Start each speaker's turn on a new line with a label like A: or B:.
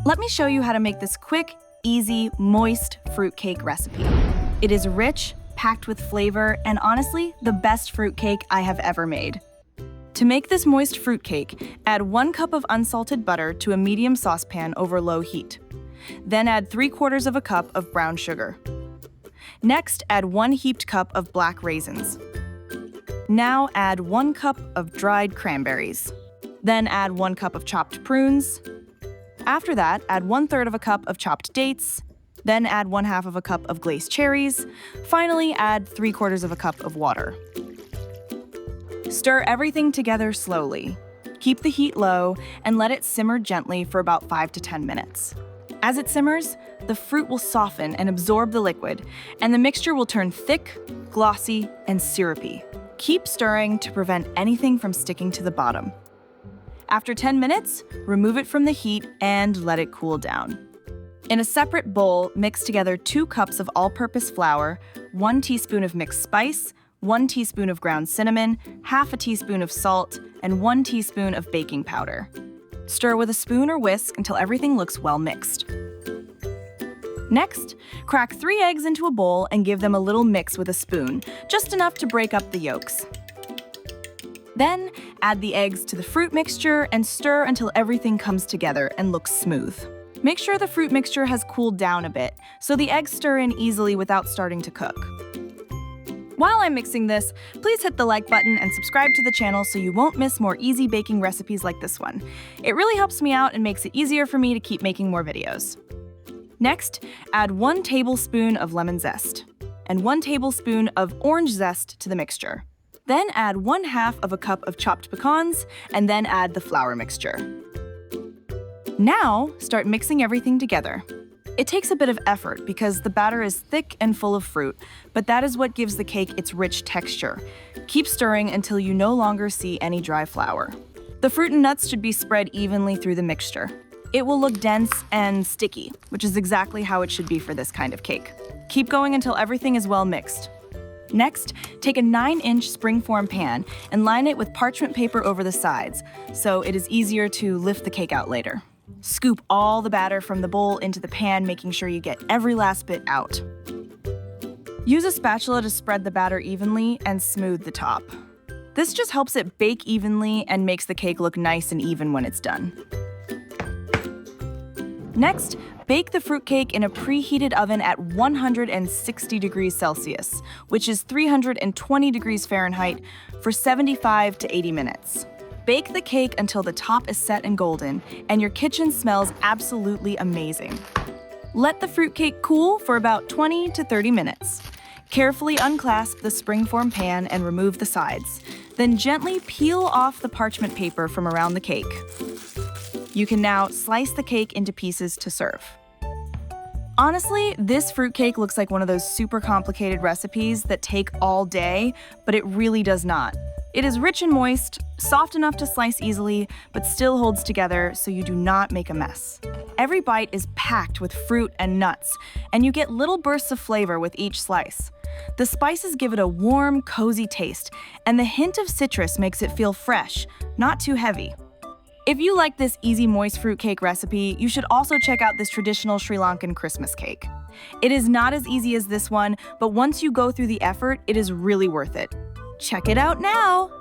A: Let me show you how to make this quick, easy, moist fruitcake recipe. It is rich, packed with flavor, and honestly, the best fruitcake I have ever made. To make this moist fruitcake, add 1 cup of unsalted butter to a medium saucepan over low heat. Then add 3/4 of a cup of brown sugar. Next, add 1 heaped cup of black raisins. Now add 1 cup of dried cranberries. Then add 1 cup of chopped prunes. After that, add 1/3 of a cup of chopped dates. Then add 1/2 of a cup of glazed cherries. Finally, add 3/4 of a cup of water. Stir everything together slowly. Keep the heat low and let it simmer gently for about 5 to 10 minutes. As it simmers, the fruit will soften and absorb the liquid, and the mixture will turn thick, glossy, and syrupy. Keep stirring to prevent anything from sticking to the bottom. After 10 minutes, remove it from the heat and let it cool down. In a separate bowl, mix together 2 cups of all-purpose flour, 1 teaspoon of mixed spice, 1 teaspoon of ground cinnamon, 1/2 teaspoon of salt, and 1 teaspoon of baking powder. Stir with a spoon or whisk until everything looks well mixed. Next, crack 3 eggs into a bowl and give them a little mix with a spoon, just enough to break up the yolks. Then, add the eggs to the fruit mixture and stir until everything comes together and looks smooth. Make sure the fruit mixture has cooled down a bit, so the eggs stir in easily without starting to cook. While I'm mixing this, please hit the like button and subscribe to the channel so you won't miss more easy baking recipes like this one. It really helps me out and makes it easier for me to keep making more videos. Next, add 1 tablespoon of lemon zest and 1 tablespoon of orange zest to the mixture. Then add 1/2 of a cup of chopped pecans and then add the flour mixture. Now, start mixing everything together. It takes a bit of effort because the batter is thick and full of fruit, but that is what gives the cake its rich texture. Keep stirring until you no longer see any dry flour. The fruit and nuts should be spread evenly through the mixture. It will look dense and sticky, which is exactly how it should be for this kind of cake. Keep going until everything is well mixed. Next, take a 9-inch springform pan and line it with parchment paper over the sides, so it is easier to lift the cake out later. Scoop all the batter from the bowl into the pan, making sure you get every last bit out. Use a spatula to spread the batter evenly and smooth the top. This just helps it bake evenly and makes the cake look nice and even when it's done. Next, bake the fruitcake in a preheated oven at 160 degrees Celsius, which is 320 degrees Fahrenheit, for 75 to 80 minutes. Bake the cake until the top is set and golden, and your kitchen smells absolutely amazing. Let the fruitcake cool for about 20 to 30 minutes. Carefully unclasp the springform pan and remove the sides. Then gently peel off the parchment paper from around the cake. You can now slice the cake into pieces to serve. Honestly, this fruitcake looks like one of those super complicated recipes that take all day, but it really does not. It is rich and moist, soft enough to slice easily, but still holds together so you do not make a mess. Every bite is packed with fruit and nuts, and you get little bursts of flavor with each slice. The spices give it a warm, cozy taste, and the hint of citrus makes it feel fresh, not too heavy. If you like this easy moist fruitcake recipe, you should also check out this traditional Sri Lankan Christmas cake. It is not as easy as this one, but once you go through the effort, it is really worth it. Check it out now!